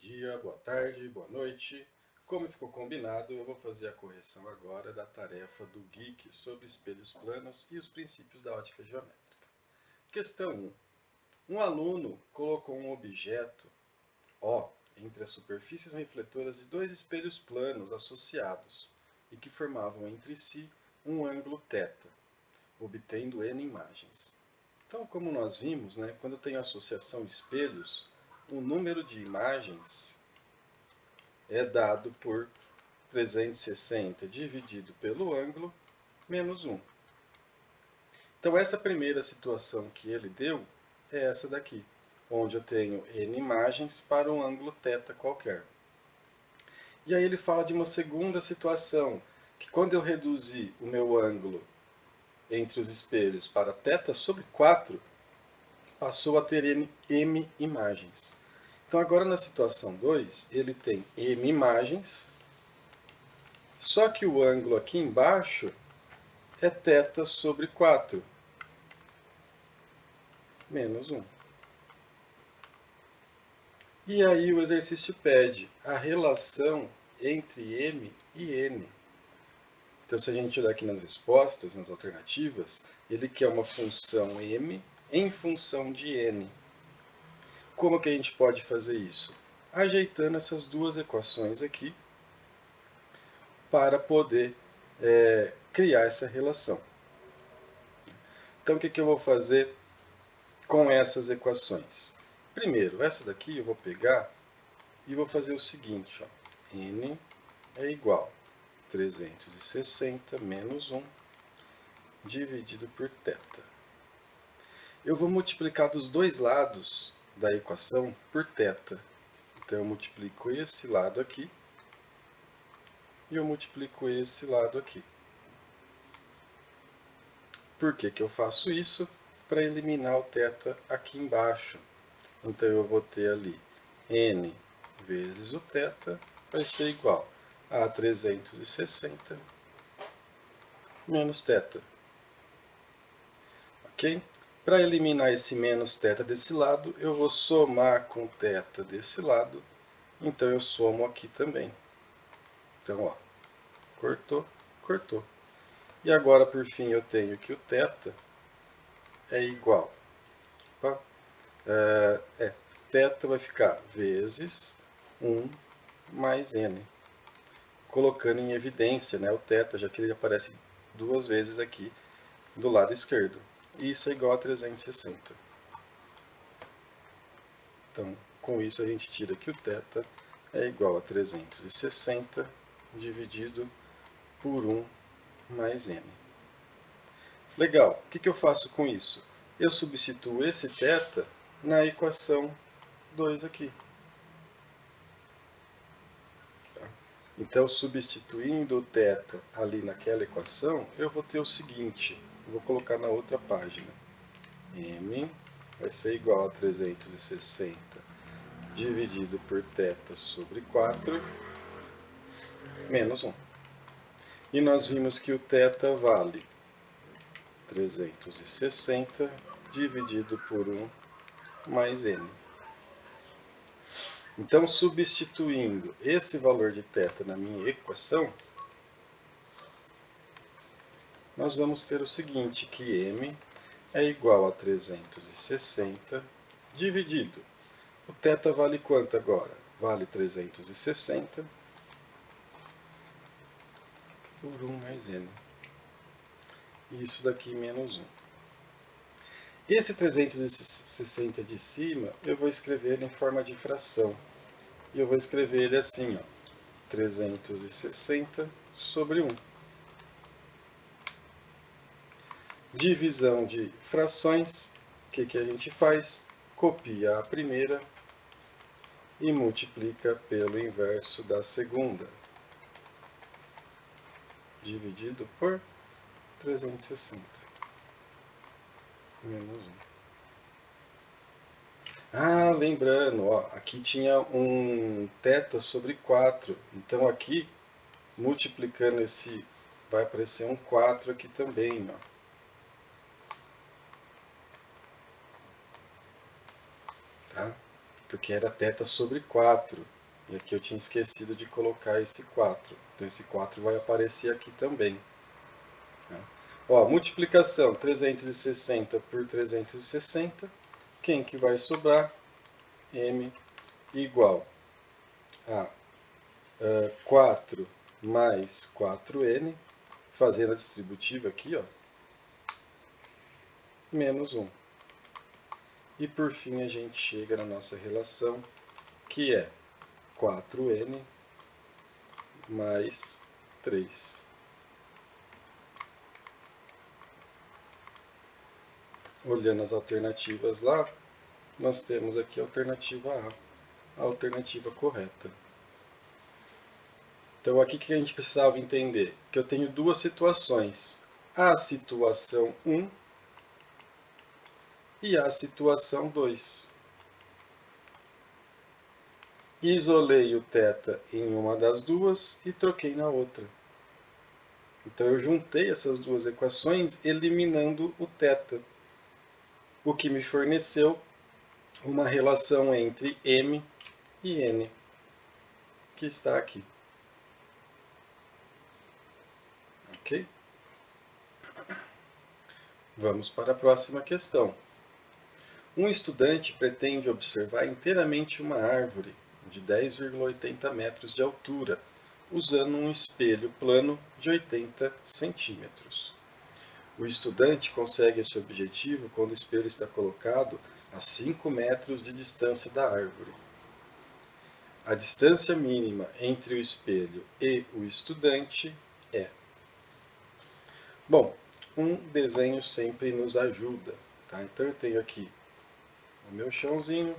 dia, boa tarde, boa noite. Como ficou combinado, eu vou fazer a correção agora da tarefa do GEEK sobre espelhos planos e os princípios da ótica geométrica. Questão 1. Um aluno colocou um objeto O entre as superfícies refletoras de dois espelhos planos associados e que formavam entre si um ângulo θ, obtendo N imagens. Então, como nós vimos, quando eu tenho associação de espelhos, o número de imagens é dado por 360 dividido pelo ângulo menos 1. Então, essa primeira situação que ele deu é essa daqui, onde eu tenho N imagens para um ângulo θ qualquer. E aí ele fala de uma segunda situação, que quando eu reduzir o meu ângulo entre os espelhos para θ sobre 4, passou a ter M imagens. Então agora na situação 2, ele tem M imagens, só que o ângulo aqui embaixo é θ sobre 4, menos 1. E aí o exercício pede a relação entre M e N. Então se a gente olhar aqui nas respostas, nas alternativas, ele quer uma função M em função de N. Como que a gente pode fazer isso? Ajeitando essas duas equações aqui para poder criar essa relação. Então o que eu vou fazer com essas equações? Primeiro, essa daqui eu vou pegar e vou fazer o seguinte, ó. N é igual a 360 menos 1 dividido por θ. Eu vou multiplicar dos dois lados da equação por θ. Então eu multiplico esse lado aqui e eu multiplico esse lado aqui. Por que eu faço isso? Para eliminar o θ aqui embaixo. Então eu vou ter ali N vezes o θ vai ser igual a 360 menos θ. Ok? Para eliminar esse menos θ desse lado, eu vou somar com θ desse lado. Então eu somo aqui também. Então, ó, cortou, cortou. E agora, por fim, eu tenho que o θ é igual. Opa, θ vai ficar vezes 1 mais N. Colocando em evidência, o θ, já que ele aparece duas vezes aqui do lado esquerdo. E isso é igual a 360. Então, com isso a gente tira que o θ é igual a 360 dividido por 1 mais N. Legal, o que eu faço com isso? Eu substituo esse θ na equação 2 aqui. Então, substituindo o θ ali naquela equação, eu vou ter o seguinte, vou colocar na outra página. M vai ser igual a 360 dividido por θ sobre 4, menos 1. E nós vimos que o θ vale 360 dividido por 1 mais N. Então, substituindo esse valor de θ na minha equação, nós vamos ter o seguinte, que M é igual a 360 dividido. O θ vale quanto agora? Vale 360 por 1 mais N. E isso daqui menos 1. Esse 360 de cima, eu vou escrever ele em forma de fração. E eu vou escrever ele assim, ó, 360 sobre 1. Divisão de frações, o que a gente faz? Copia a primeira e multiplica pelo inverso da segunda. Dividido por 360. Menos 1. Ah, lembrando, ó, aqui tinha um θ sobre 4. Então aqui, multiplicando esse, vai aparecer um 4 aqui também, ó. Tá? porque era θ sobre 4. E aqui eu tinha esquecido de colocar esse 4. Então esse 4 vai aparecer aqui também. Ó, multiplicação 360 por 360. Quem que vai sobrar? M igual a 4 mais 4n, fazendo a distributiva aqui, ó, menos 1. E por fim a gente chega na nossa relação, que é 4n mais 3. Olhando as alternativas lá, nós temos aqui a alternativa A alternativa correta. Então aqui que a gente precisava entender? Que eu tenho duas situações. A situação 1 e a situação 2. Isolei o θ em uma das duas e troquei na outra. Então eu juntei essas duas equações eliminando o θ, o que me forneceu uma relação entre m e n, que está aqui. Ok? Vamos para a próxima questão. Um estudante pretende observar inteiramente uma árvore de 10,80 metros de altura, usando um espelho plano de 80 centímetros. O estudante consegue esse objetivo quando o espelho está colocado a 5 metros de distância da árvore. A distância mínima entre o espelho e o estudante é... Bom, um desenho sempre nos ajuda. Tá? Então eu tenho aqui o meu chãozinho,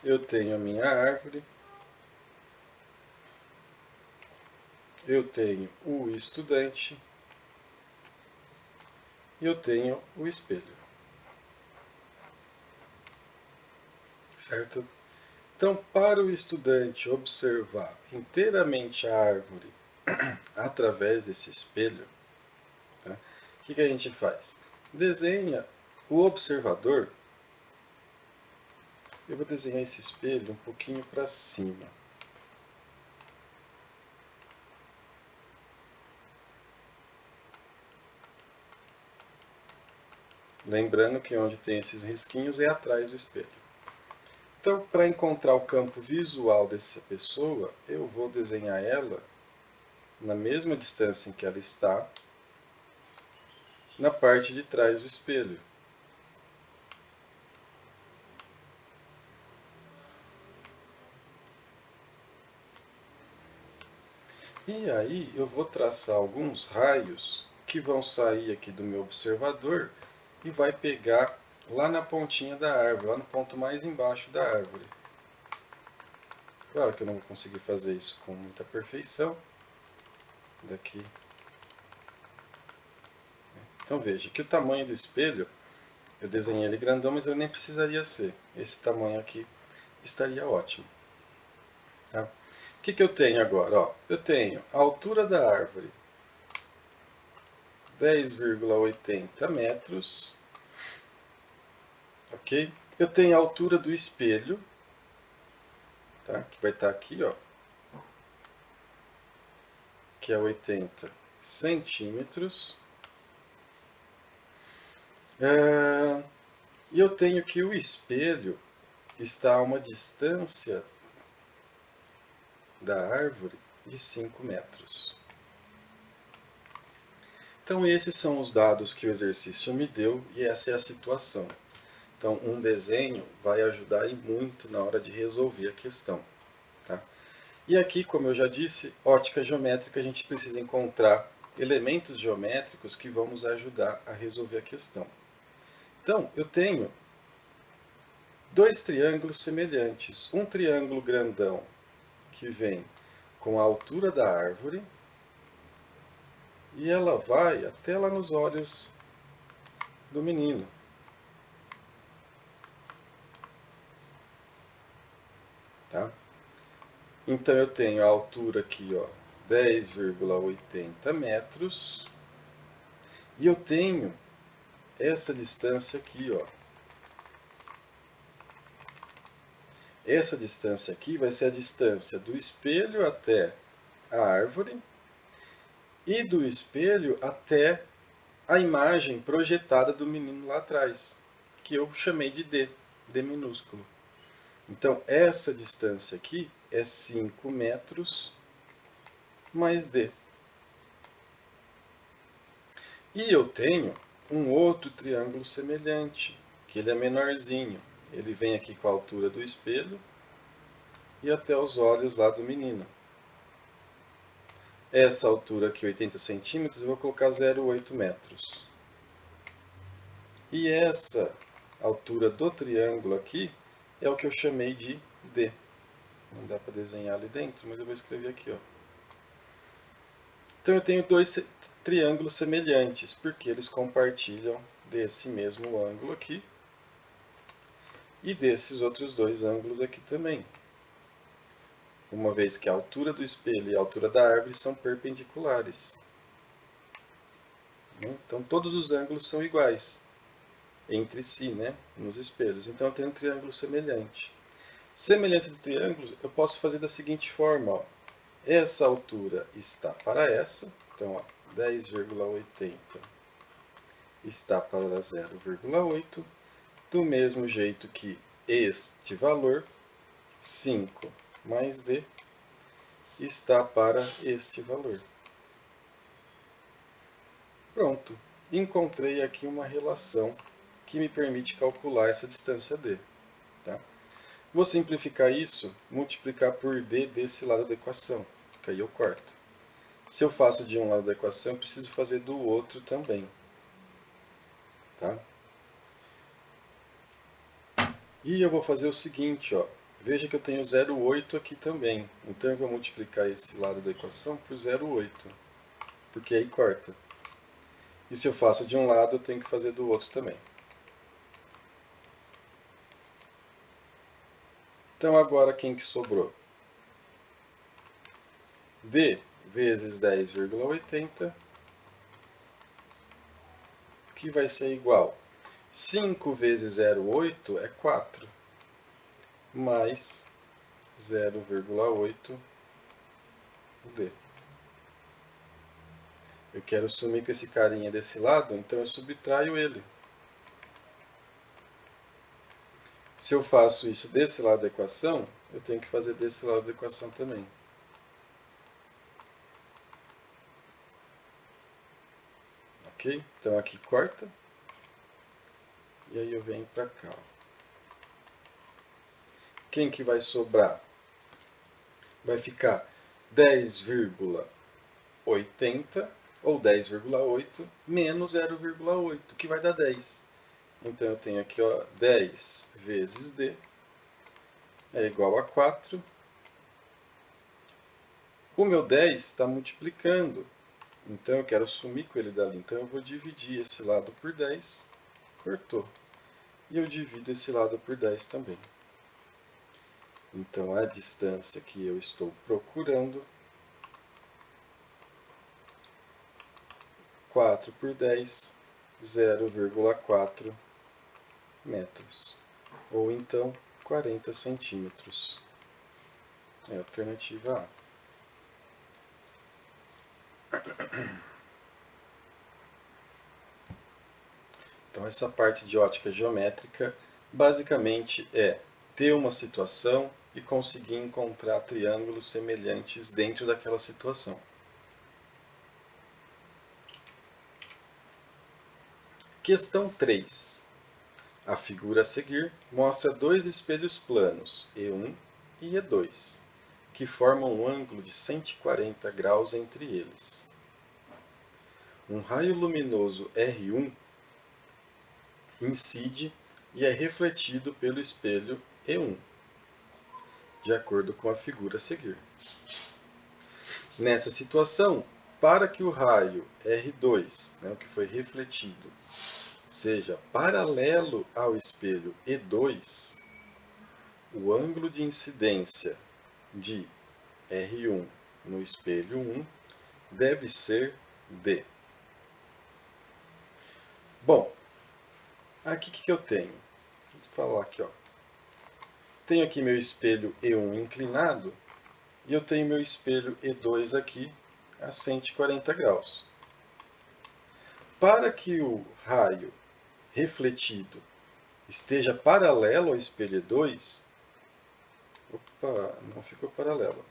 eu tenho a minha árvore, eu tenho o estudante e eu tenho o espelho. Certo? Então, para o estudante observar inteiramente a árvore através desse espelho, tá? O que a gente faz? Desenha o observador. Eu vou desenhar esse espelho um pouquinho para cima. Lembrando que onde tem esses risquinhos é atrás do espelho. Então, para encontrar o campo visual dessa pessoa, eu vou desenhar ela na mesma distância em que ela está, na parte de trás do espelho. E aí eu vou traçar alguns raios que vão sair aqui do meu observador e vai pegar lá na pontinha da árvore, lá no ponto mais embaixo da árvore. Claro que eu não vou conseguir fazer isso com muita perfeição. Daqui. Então veja que o tamanho do espelho, eu desenhei ele grandão, mas ele nem precisaria ser. Esse tamanho aqui estaria ótimo. Tá? O que eu tenho agora? Ó, eu tenho a altura da árvore, 10,80 metros. Ok? Eu tenho a altura do espelho, tá? Que vai estar aqui, ó, que é 80 centímetros. E eu tenho que o espelho está a uma distância da árvore de 5 metros. Então esses são os dados que o exercício me deu e essa é a situação. Então um desenho vai ajudar muito na hora de resolver a questão. Tá? E aqui, como eu já disse, ótica geométrica, a gente precisa encontrar elementos geométricos que vão nos ajudar a resolver a questão. Então, eu tenho dois triângulos semelhantes. Um triângulo grandão que vem com a altura da árvore e ela vai até lá nos olhos do menino. Tá? Então eu tenho a altura aqui, ó, 10,80 metros. E eu tenho essa distância aqui, ó, Essa distância aqui vai ser a distância do espelho até a árvore e do espelho até a imagem projetada do menino lá atrás, que eu chamei de D, D minúsculo. Então, essa distância aqui é 5 metros mais D. E eu tenho um outro triângulo semelhante, que ele é menorzinho. Ele vem aqui com a altura do espelho e até os olhos lá do menino. Essa altura aqui, 80 centímetros, eu vou colocar 0,8 metros. E essa altura do triângulo aqui é o que eu chamei de D. Não dá para desenhar ali dentro, mas eu vou escrever aqui, ó. Então eu tenho dois triângulos semelhantes, porque eles compartilham desse mesmo ângulo aqui e desses outros dois ângulos aqui também. Uma vez que a altura do espelho e a altura da árvore são perpendiculares. Então todos os ângulos são iguais entre si, né, nos espelhos. Então eu tenho um triângulo semelhante. Semelhança de triângulos eu posso fazer da seguinte forma, ó. Essa altura está para essa, então 10,80 está para 0,8, do mesmo jeito que este valor, 5 mais D, está para este valor. Pronto, encontrei aqui uma relação que me permite calcular essa distância D. Tá? Vou simplificar isso, multiplicar por D desse lado da equação, que aí eu corto. Se eu faço de um lado da equação, eu preciso fazer do outro também. Tá? E eu vou fazer o seguinte, ó. Veja que eu tenho 0,8 aqui também. Então eu vou multiplicar esse lado da equação por 0,8, porque aí corta. E se eu faço de um lado, eu tenho que fazer do outro também. Então agora quem que sobrou? D vezes 10,80, que vai ser igual 5 vezes 0,8 é 4, mais 0,8 D. Eu quero sumir com esse carinha desse lado, então eu subtraio ele. Se eu faço isso desse lado da equação, eu tenho que fazer desse lado da equação também. Ok? Então aqui corta. E aí eu venho para cá. Quem que vai sobrar? Vai ficar 10,80 ou 10,8 menos 0,8, que vai dar 10. Então eu tenho aqui, ó, 10 vezes D é igual a 4. O meu 10 está multiplicando, então eu quero sumir com ele dali. Então eu vou dividir esse lado por 10, cortou. E eu divido esse lado por 10 também. Então a distância que eu estou procurando, 4 por 10, 0,4 metros. Ou então 40 centímetros. É a alternativa A. Então essa parte de ótica geométrica basicamente é ter uma situação e conseguir encontrar triângulos semelhantes dentro daquela situação. Questão 3. A figura a seguir mostra dois espelhos planos, E1 e E2, que formam um ângulo de 140 graus entre eles. Um raio luminoso R1 incide e é refletido pelo espelho E1, de acordo com a figura a seguir. Nessa situação, para que o raio R2, o que foi refletido, seja paralelo ao espelho E2, o ângulo de incidência de R1 no espelho 1 deve ser D. Bom, aqui o que eu tenho? Vou falar aqui, ó. Tenho aqui meu espelho E1 inclinado e eu tenho meu espelho E2 aqui a 140 graus. Para que o raio refletido esteja paralelo ao espelho E2, opa, não ficou paralelo.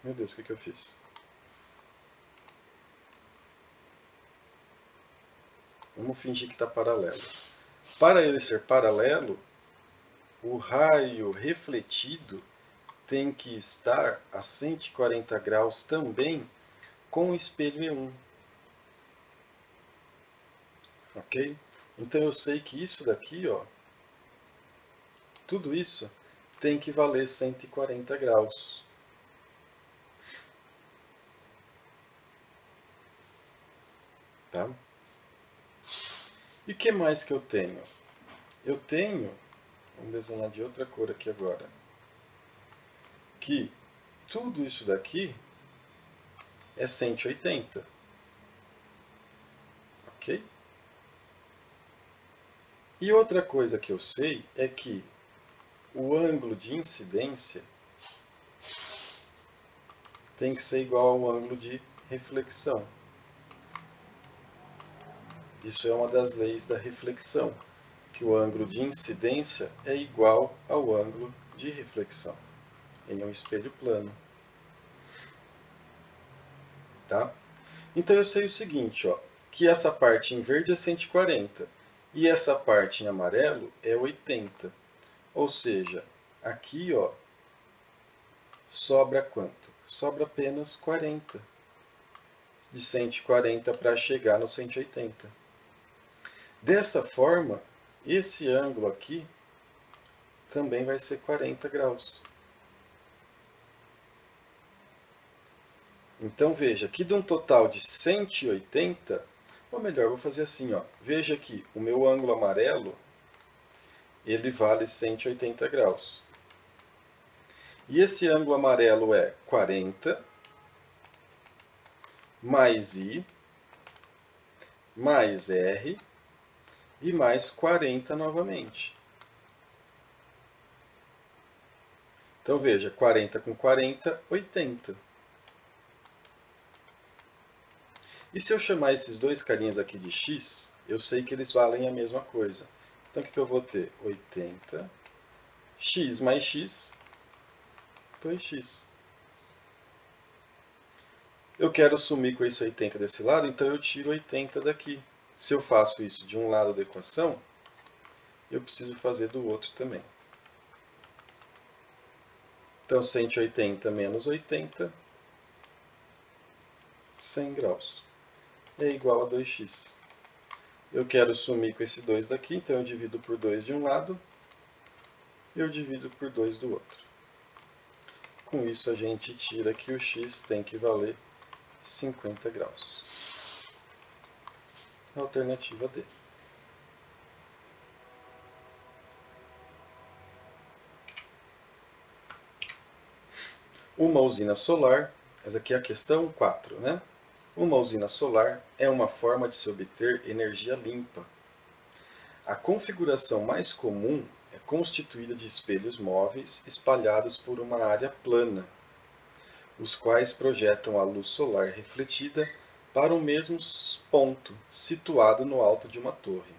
Meu Deus, o que eu fiz? Vamos fingir que está paralelo. Para ele ser paralelo, o raio refletido tem que estar a 140 graus também com o espelho E1. Ok? Então eu sei que isso daqui, ó, tudo isso tem que valer 140 graus. Tá? E o que mais que eu tenho? Eu tenho, vamos desenhar de outra cor aqui agora, que tudo isso daqui é 180. Ok? E outra coisa que eu sei é que o ângulo de incidência tem que ser igual ao ângulo de reflexão. Isso é uma das leis da reflexão, que o ângulo de incidência é igual ao ângulo de reflexão em um espelho plano. Tá? Então eu sei o seguinte, ó, que essa parte em verde é 140 e essa parte em amarelo é 80. Ou seja, aqui, ó, sobra quanto? Sobra apenas 40. De 140 para chegar no 180. Dessa forma, esse ângulo aqui também vai ser 40 graus. Então veja, aqui de um total de 180, ou melhor, vou fazer assim, ó. Veja que o meu ângulo amarelo, ele vale 180 graus. E esse ângulo amarelo é 40 mais I mais R e mais 40 novamente. Então veja, 40 com 40, 80. E se eu chamar esses dois carinhas aqui de x, eu sei que eles valem a mesma coisa. Então o que eu vou ter? 80, x mais x, 2x. Eu quero sumir com esse 80 desse lado, então eu tiro 80 daqui. Se eu faço isso de um lado da equação, eu preciso fazer do outro também. Então 180 menos 80, 100 graus. É igual a 2x. Eu quero sumir com esse 2 daqui, então eu divido por 2 de um lado, e eu divido por 2 do outro. Com isso a gente tira que o x tem que valer 50 graus. Alternativa D. Uma usina solar, essa aqui é a questão 4, né? Uma usina solar é uma forma de se obter energia limpa. A configuração mais comum é constituída de espelhos móveis espalhados por uma área plana, os quais projetam a luz solar refletida para o mesmo ponto, situado no alto de uma torre.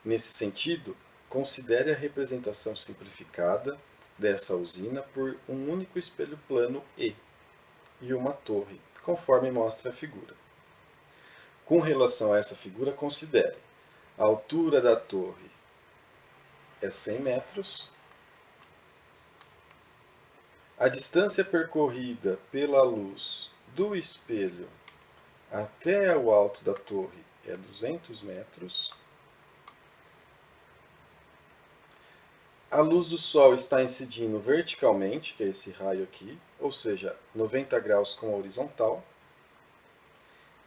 Nesse sentido, considere a representação simplificada dessa usina por um único espelho plano E e uma torre, conforme mostra a figura. Com relação a essa figura, considere a altura da torre é 100 metros, a distância percorrida pela luz do espelho até o alto da torre é 200 metros, a luz do Sol está incidindo verticalmente, que é esse raio aqui, ou seja, 90 graus com a horizontal,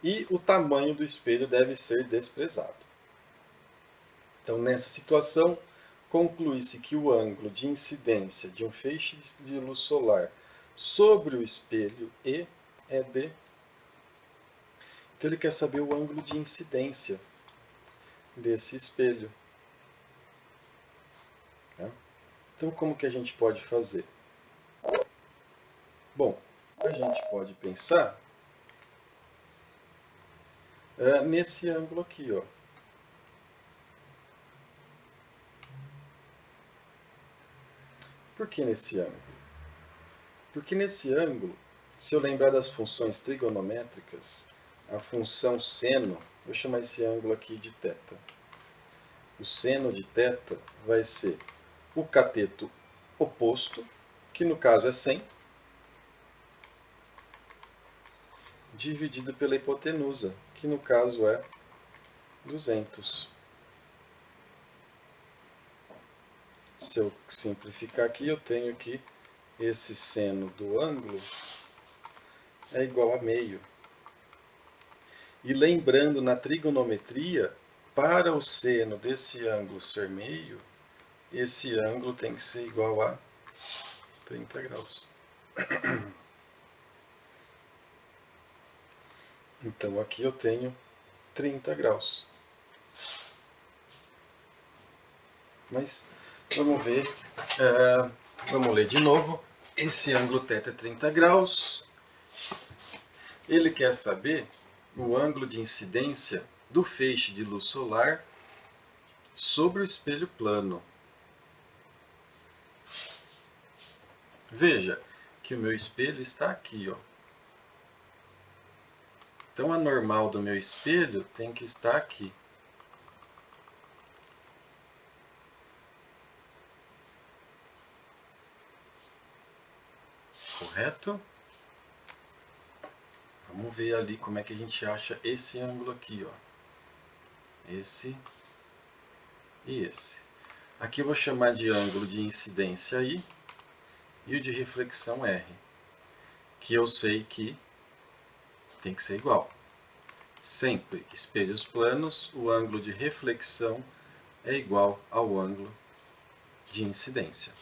e o tamanho do espelho deve ser desprezado. Então, nessa situação, conclui-se que o ângulo de incidência de um feixe de luz solar sobre o espelho E é D. Então, ele quer saber o ângulo de incidência. desse espelho. Tá? Então, como que a gente pode fazer? Bom, a gente pode pensar nesse ângulo aqui, ó. Por que nesse ângulo? Porque nesse ângulo, se eu lembrar das funções trigonométricas, a função seno, vou chamar esse ângulo aqui de θ. O seno de θ vai ser o cateto oposto, que no caso é 100, dividido pela hipotenusa, que no caso é 200. Se eu simplificar aqui, eu tenho que esse seno do ângulo é igual a meio. E lembrando, na trigonometria, para o seno desse ângulo ser meio, esse ângulo tem que ser igual a 30 graus. Então aqui eu tenho 30 graus. Mas vamos ver, vamos ler de novo. Esse ângulo θ é 30 graus. Ele quer saber o ângulo de incidência do feixe de luz solar sobre o espelho plano. Veja que o meu espelho está aqui, ó. Então a normal do meu espelho tem que estar aqui. Correto? Vamos ver ali como é que a gente acha esse ângulo aqui, ó. Esse e esse. Aqui eu vou chamar de ângulo de incidência I e o de reflexão R, que eu sei que tem que ser igual. Sempre espelhos planos, o ângulo de reflexão é igual ao ângulo de incidência.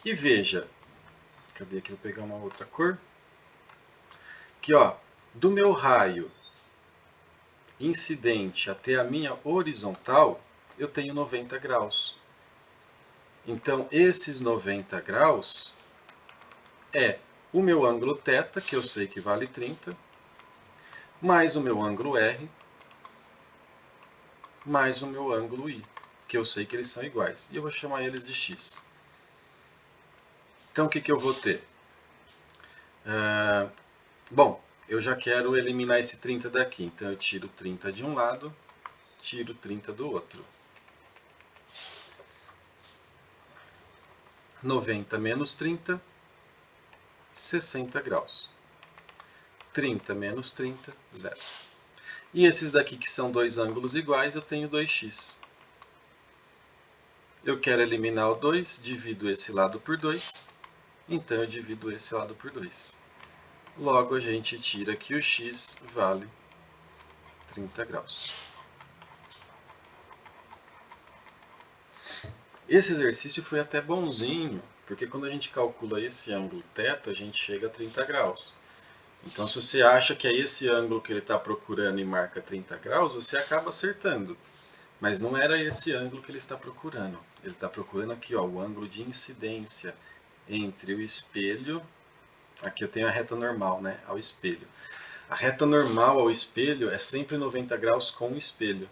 E veja, cadê aqui? Vou pegar uma outra cor. Aqui, ó, do meu raio incidente até a minha horizontal, eu tenho 90 graus. Então, esses 90 graus é o meu ângulo θ, que eu sei que vale 30, mais o meu ângulo R, mais o meu ângulo I, que eu sei que eles são iguais. E eu vou chamar eles de x. Então, o que eu vou ter? Bom, eu já quero eliminar esse 30 daqui. Então, eu tiro 30 de um lado, tiro 30 do outro. 90 menos 30, 60 graus. 30 menos 30, 0. E esses daqui que são dois ângulos iguais, eu tenho 2x. Eu quero eliminar o 2, divido esse lado por 2. Então, eu divido esse lado por 2. Logo, a gente tira que o x vale 30 graus. Esse exercício foi até bonzinho, porque quando a gente calcula esse ângulo θ, a gente chega a 30 graus. Então, se você acha que é esse ângulo que ele está procurando e marca 30 graus, você acaba acertando. Mas não era esse ângulo que ele está procurando. Ele está procurando aqui, ó, o ângulo de incidência entre o espelho. Aqui eu tenho a reta normal, né, ao espelho. A reta normal ao espelho é sempre 90 graus com o espelho.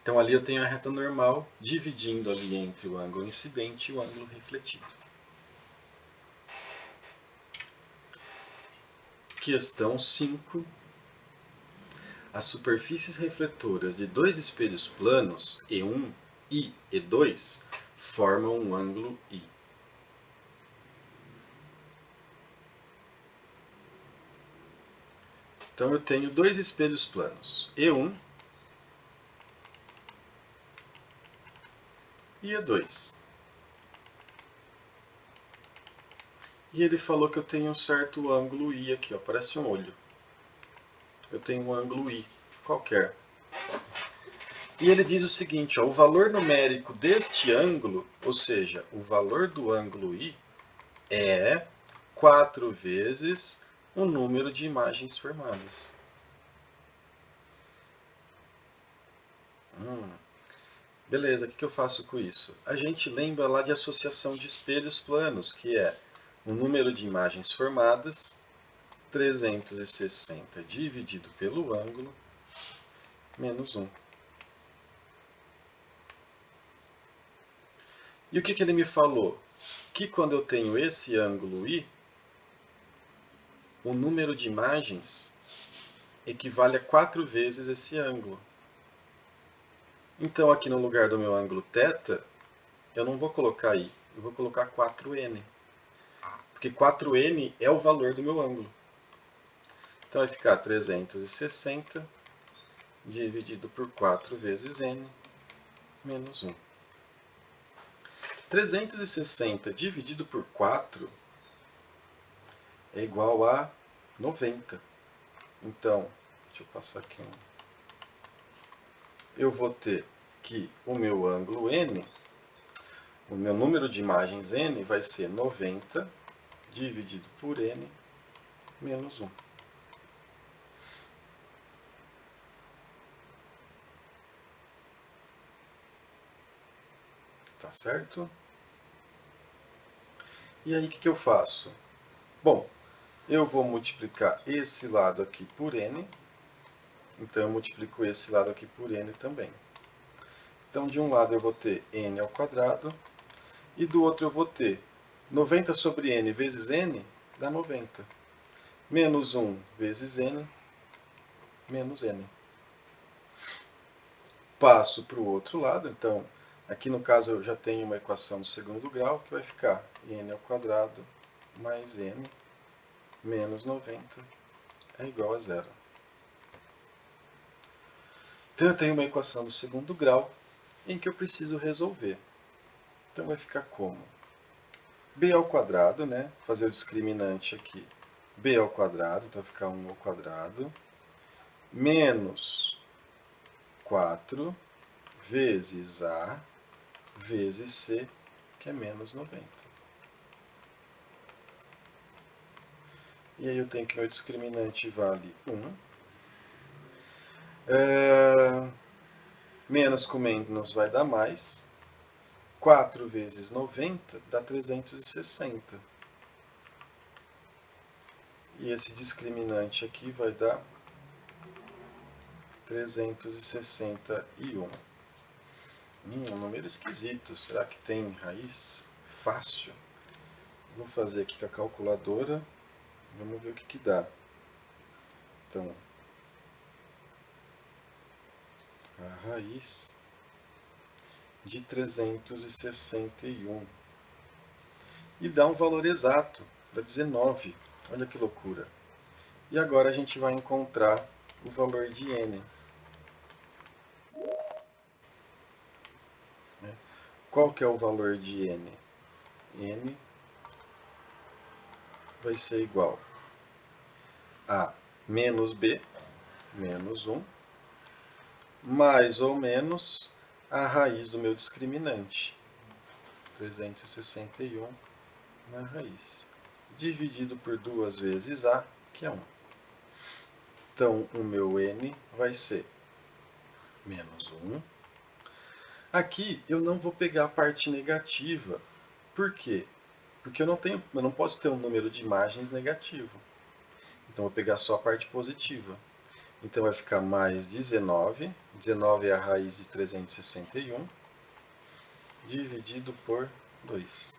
Então ali eu tenho a reta normal dividindo ali entre o ângulo incidente e o ângulo refletido. Questão 5. As superfícies refletoras de dois espelhos planos, E1, I e 2, formam um ângulo I. Então eu tenho dois espelhos planos, E1 e E2. E ele falou que eu tenho um certo ângulo I aqui, ó, parece um olho. Eu tenho um ângulo I qualquer. E ele diz o seguinte, ó, o valor numérico deste ângulo, ou seja, o valor do ângulo I, é 4 vezes o número de imagens formadas. Beleza, o que eu faço com isso? A gente lembra lá de associação de espelhos planos, que é o número de imagens formadas, 360 dividido pelo ângulo, menos 1. E o que ele me falou? Que quando eu tenho esse ângulo I, o número de imagens equivale a 4 vezes esse ângulo. Então, aqui no lugar do meu ângulo θ, eu não vou colocar I, eu vou colocar 4n. Porque 4n é o valor do meu ângulo. Então, vai ficar 360 dividido por 4 vezes n, menos 1. 360 dividido por 4 é igual a 90. Então, deixa eu passar aqui eu vou ter que o meu ângulo n, o meu número de imagens n vai ser 90 dividido por n menos 1. Tá certo? E aí o que eu faço? Bom, eu vou multiplicar esse lado aqui por n. Então, eu multiplico esse lado aqui por n também. Então, de um lado eu vou ter n ao quadrado, e do outro eu vou ter 90 sobre n vezes n, dá 90. Menos 1 vezes n, menos n. Passo para o outro lado, então, aqui no caso eu já tenho uma equação do segundo grau, que vai ficar n ao quadrado mais n menos 90 é igual a zero. Então, eu tenho uma equação do segundo grau em que eu preciso resolver. Então, vai ficar como? B ao quadrado, né? Fazer o discriminante aqui. B ao quadrado, então vai ficar 1 ao quadrado, menos 4 vezes A vezes C, que é menos 90. E aí eu tenho que meu discriminante vale 1. Menos com menos vai dar mais. 4 vezes 90 dá 360. E esse discriminante aqui vai dar 361. Um número esquisito. Será que tem raiz? Fácil. Vou fazer aqui com a calculadora. Vamos ver o que dá. Então, a raiz de 361. E dá um valor exato, dá 19. Olha que loucura. E agora a gente vai encontrar o valor de n. Qual que é o valor de n? N vai ser igual a menos b, menos 1, mais ou menos a raiz do meu discriminante, 361 na raiz, dividido por 2 vezes a, que é 1. Então, o meu n vai ser menos 1. Aqui eu não vou pegar a parte negativa. Por quê? Porque eu não posso ter um número de imagens negativo. Então, eu vou pegar só a parte positiva. Então, vai ficar mais 19. 19 é a raiz de 361, dividido por 2.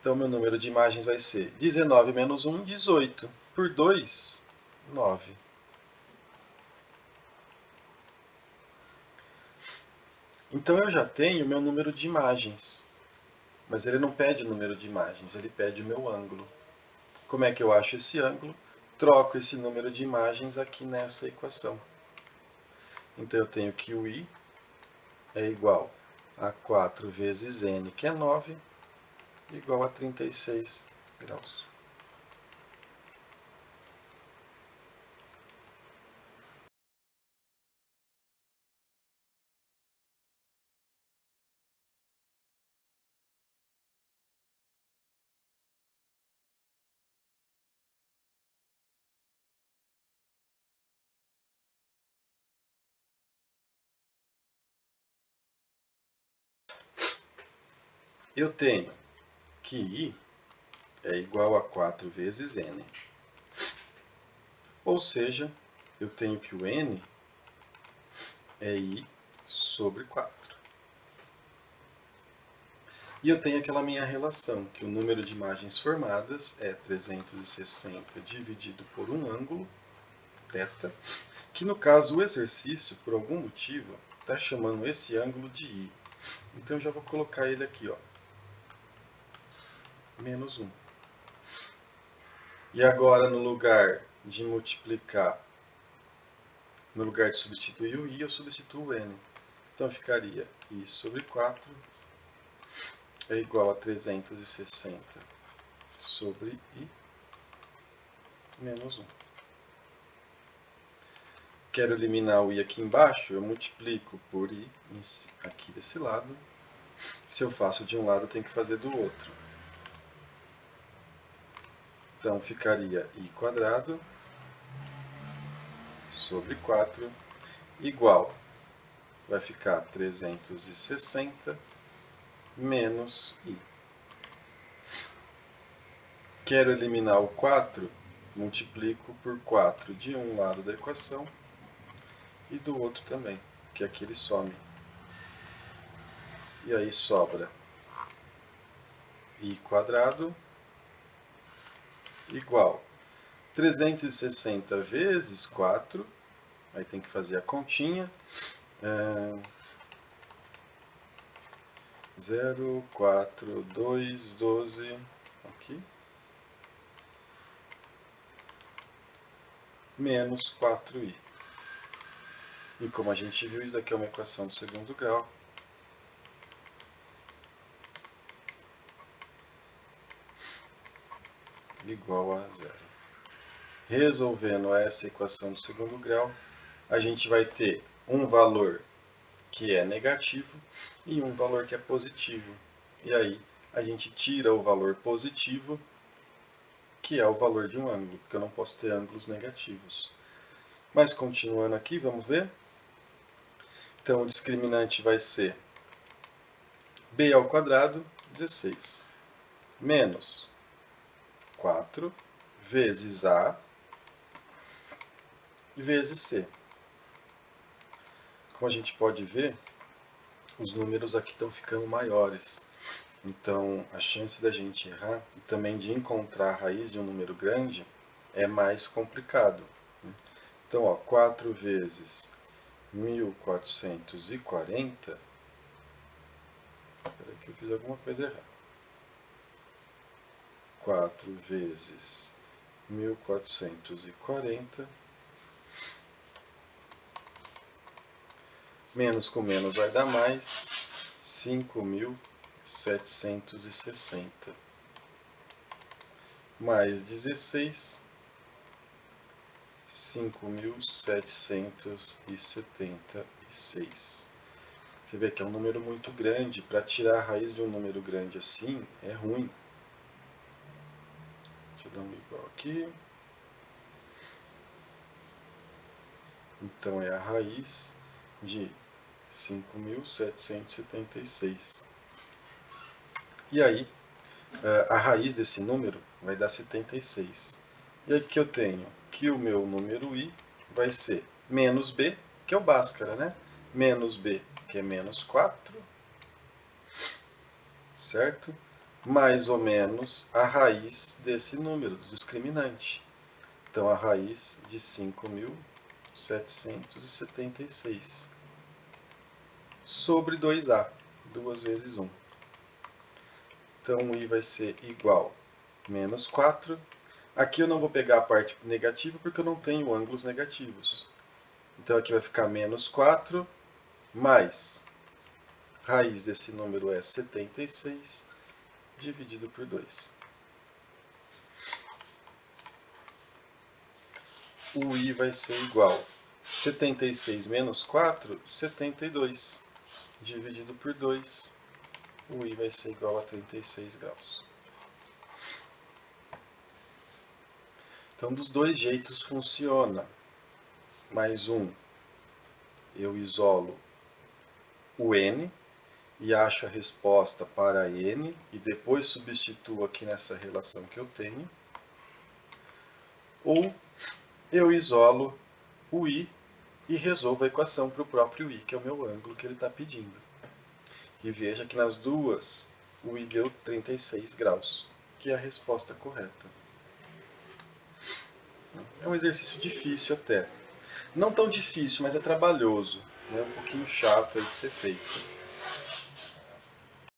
Então, meu número de imagens vai ser 19 menos 1, 18. Por 2, 9. Então, eu já tenho meu número de imagens. Mas ele não pede o número de imagens, ele pede o meu ângulo. Como é que eu acho esse ângulo? Troco esse número de imagens aqui nessa equação. Então, eu tenho que o I é igual a 4 vezes n, que é 9, igual a 36 graus. eu tenho que I é igual a 4 vezes N. Ou seja, eu tenho que o N é I sobre 4. E eu tenho aquela minha relação, que o número de imagens formadas é 360 dividido por um ângulo, θ, que no caso o exercício, por algum motivo, está chamando esse ângulo de I. Então eu já vou colocar ele aqui, ó, menos 1. E agora, no lugar de multiplicar, no lugar de substituir o I, eu substituo o N. Então ficaria I sobre 4 é igual a 360 sobre I menos 1. Quero eliminar o I aqui embaixo, eu multiplico por I aqui desse lado. Se eu faço de um lado, eu tenho que fazer do outro. Então ficaria I quadrado sobre 4 igual, vai ficar 360 menos I. Quero eliminar o 4, multiplico por 4 de um lado da equação e do outro também, que aqui ele some. E aí sobra I quadrado igual 360 vezes 4, aí tem que fazer a continha, 0, 4, 2, 12, aqui, menos 4i. E como a gente viu, isso aqui é uma equação do segundo grau. Igual a zero. Resolvendo essa equação do segundo grau, a gente vai ter um valor que é negativo e um valor que é positivo. E aí a gente tira o valor positivo, que é o valor de um ângulo, porque eu não posso ter ângulos negativos. Mas continuando aqui, vamos ver? Então o discriminante vai ser b ao quadrado, 16, menos 4 vezes a vezes c. Como a gente pode ver, os números aqui estão ficando maiores. Então, a chance da gente errar e também de encontrar a raiz de um número grande é mais complicado. Então, ó, 4 vezes 1440... Espera que eu fiz alguma coisa errada. 4 vezes 1440... Menos com menos vai dar mais, 5.760. Mais 16, 5.776. Você vê que é um número muito grande. Para tirar a raiz de um número grande assim, é ruim. Deixa eu dar um igual aqui. Então, é a raiz de 5.776. E aí, a raiz desse número vai dar 76. E aí que eu tenho? Que o meu número i vai ser menos b, que é o Bhaskara, né? Menos b, que é menos 4, certo? Mais ou menos a raiz desse número, do discriminante. Então, a raiz de 5.776 sobre 2a, 2 vezes 1. Então, o i vai ser igual a menos 4. Aqui eu não vou pegar a parte negativa porque eu não tenho ângulos negativos. Então, aqui vai ficar menos 4 mais raiz desse número é 76 dividido por 2. O i vai ser igual a 76 menos 4, 72 dividido por 2. O i vai ser igual a 36 graus. Então, dos dois jeitos funciona. Mais um, eu isolo o n, e acho a resposta para n e depois substituo aqui nessa relação que eu tenho, ou eu isolo o i e resolvo a equação para o próprio i, que é o meu ângulo que ele está pedindo. E veja que nas duas o i deu 36 graus, que é a resposta correta. É um exercício difícil até. Não tão difícil, mas é trabalhoso, né? Um pouquinho chato aí de ser feito.